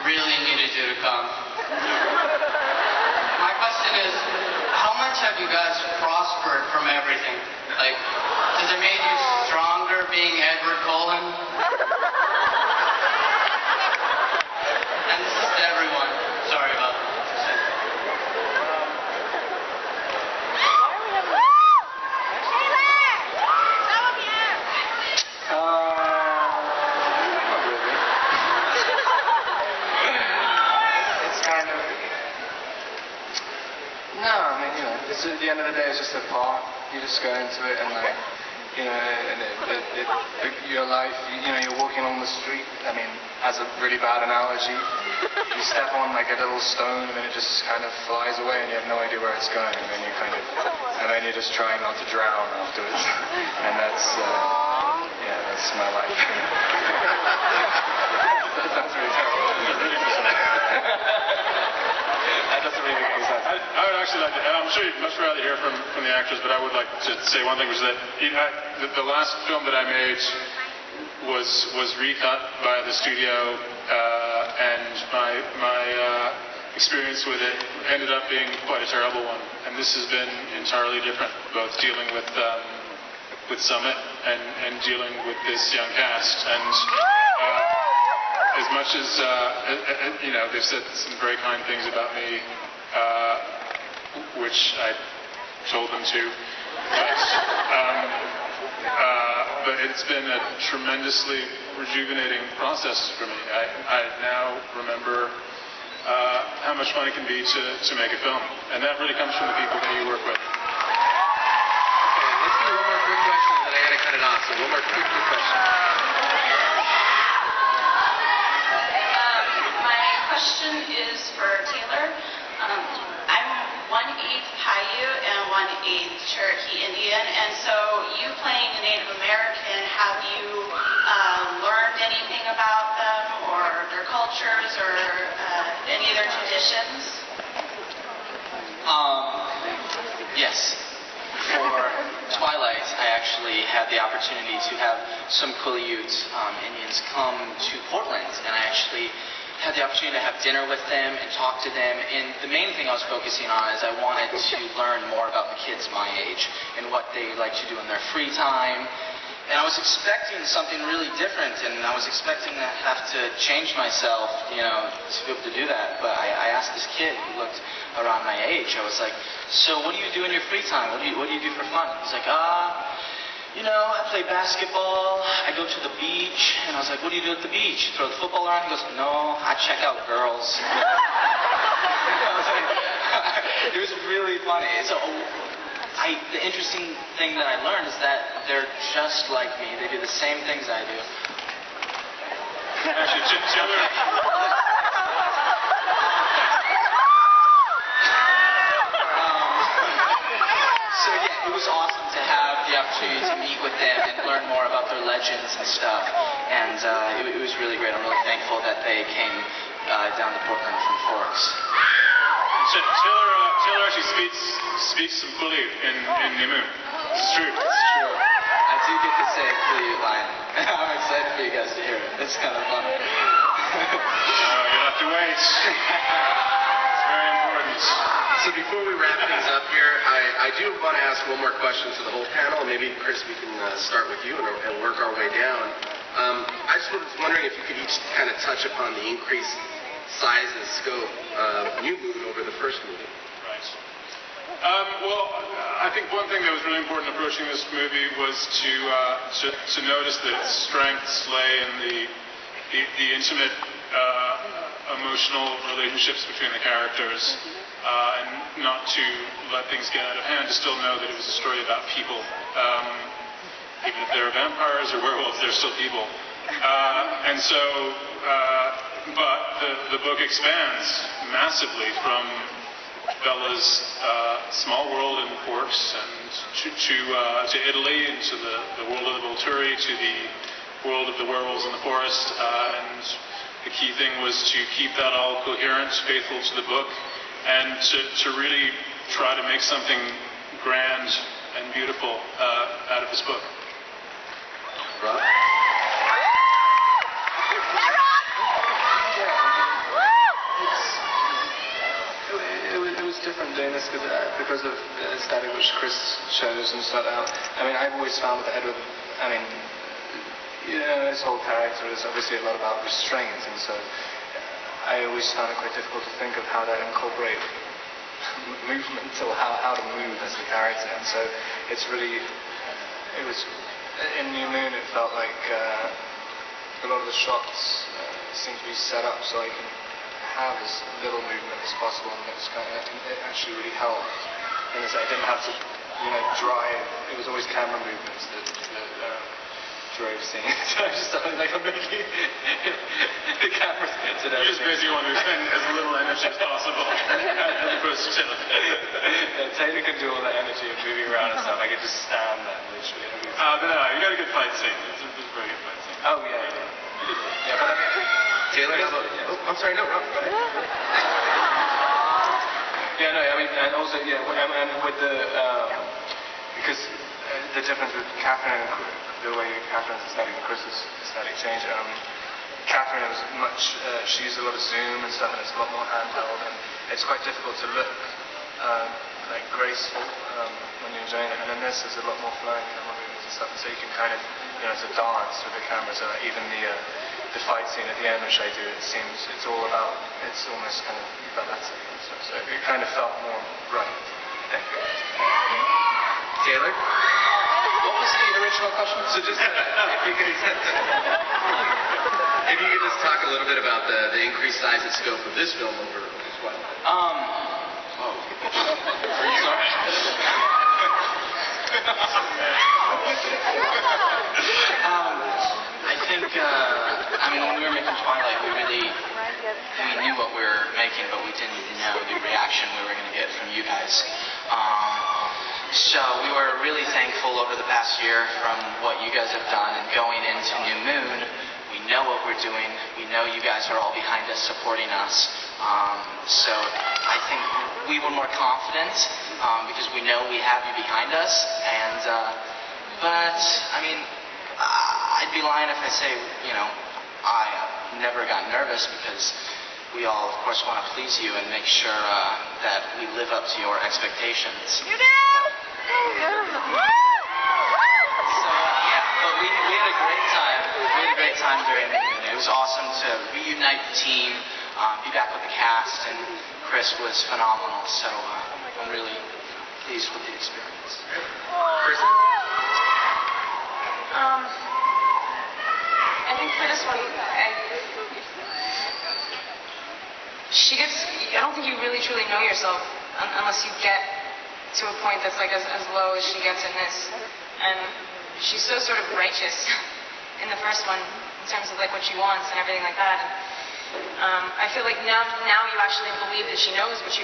really needed you to come. My question is, how much have you guys prospered from everything? Like, has it made you stronger being Edward Cullen? And this is to everyone. Sorry about that. At the end of the day, it's just a part. You just go into it and and your life, you're walking along the street. I mean, as a really bad analogy, you step on like a little stone and then it just kind of flies away and you have no idea where it's going. And then you're just trying not to drown afterwards. And that's my life. That's really terrible. That doesn't really make any sense. I would actually like to, and I'm sure you'd much rather hear from the actors, but I would like to say one thing, which is that the last film that I made was recut by the studio, and my experience with it ended up being quite a terrible one. And this has been entirely different, both dealing with Summit and dealing with this young cast. And as much as they've said some very kind things about me, which I told them to, but it's been a tremendously rejuvenating process for me. I now remember how much fun it can be to make a film, and that really comes from the people that you work with. Okay, let's do one more quick question, and then I gotta cut it off. So one more quick question. Question is for Taylor. I'm 1/8 Paiute and 1/8 Cherokee Indian, and so you playing a Native American, have you learned anything about them or their cultures or any of their traditions? Yes. For Twilight, I actually had the opportunity to have some Quileute Indians come to Portland, and I actually had the opportunity to have dinner with them and talk to them, and the main thing I was focusing on is I wanted to learn more about the kids my age and what they like to do in their free time. And I was expecting something really different, and I was expecting to have to change myself, to be able to do that. But I asked this kid who looked around my age, I was like, so what do you do in your free time? What do you do for fun? He's like, I play basketball, I go to the beach. And I was like, what do you do at the beach? Throw the football around? He goes, no, I check out girls. I was like, it was really funny. So the interesting thing that I learned is that they're just like me. They do the same things I do. Actually, Taylor... So yeah, it was awesome to have the opportunity to meet with them and learn more about their legends and stuff. And it was really great. I'm really thankful that they came down to Portland from Forks. So Taylor actually speaks some Quileute in Nimu. It's true. It's true. I do get to say a Quileute line. I'm excited for you guys to hear it. It's kind of fun. You'll have to wait. It's very important. So before we wrap things up here, I do want to ask one more question to the whole panel. Maybe, Chris, we can start with you and work our way down. I just was wondering if you could each kind of touch upon the increased size and scope of New Moon over the first movie. Right. Well, I think one thing that was really important approaching this movie was to notice that its strengths lay in the intimate, emotional relationships between the characters, and not to let things get out of hand, to still know that it was a story about people. Even if they're vampires or werewolves, they're still people. And so, but the book expands massively from Bella's small world in Forks and to Italy, and to the world of the Volturi, to the world of the werewolves in the forest. And the key thing was to keep that all coherent, faithful to the book, and to really try to make something grand and beautiful out of this book. Rob? this because of the aesthetic which Chris shows and stuff out. I mean, I've always found with Edward, I mean, his whole character is obviously a lot about restraint, and so I always found it quite difficult to think of how to incorporate movement or how to move as the character. And so it's really, it was, in New Moon it felt like a lot of the shots seem to be set up so I can have as little movement as possible, and it actually really helped. And I didn't have to, drive. It was always camera movements that drove scenes. So I just started like I'm making the cameras bits and You just everything. basically want to spend as little energy as possible as opposed to Taylor. Yeah, Taylor can do all that energy of moving around and stuff. I could just stand there literally. But no, you got a good fight scene. It's a very good fight scene. Oh yeah. Yeah, but I mean, Taylor, how about... Oh, I'm sorry, no, go ahead. yeah, no, I mean, and also, yeah, and with the, because the difference with Catherine and the way Catherine's aesthetic and Chris's aesthetic changed, Catherine was much, she used a lot of zoom and stuff, and it's a lot more handheld, and it's quite difficult to look like graceful when you're enjoying it, and then this is a lot more flowing camera movements and stuff, and so you can kind of, it's a dance with the camera, so even the fight scene at the end which I do, it seems it's all about, it's almost kind of balletic and stuff, so it kind of felt more right, I think. Taylor? What was the original question? So just if you could just talk a little bit about the increased size and scope of this film over Twilight. I think, when we were making Twilight, we knew what we were making, but we didn't know the reaction we were going to get from you guys. So we were really thankful over the past year from what you guys have done, and going into New Moon, we know what we're doing. We know you guys are all behind us, supporting us. So I think we were more confident because we know we have you behind us. And but I'd be lying if I say I never got nervous, because we all, of course, want to please you and make sure that we live up to your expectations. You do? But we had a great time. We had a great time during the movie. It was awesome to reunite the team, be back with the cast, and Chris was phenomenal. So I'm really pleased with the experience. Kristen? I think for this one, I don't think you really truly know yourself unless you get to a point that's like as low as she gets in this. And she's so sort of righteous in the first one in terms of like what she wants and everything like that. And I feel like now you actually believe that she knows what she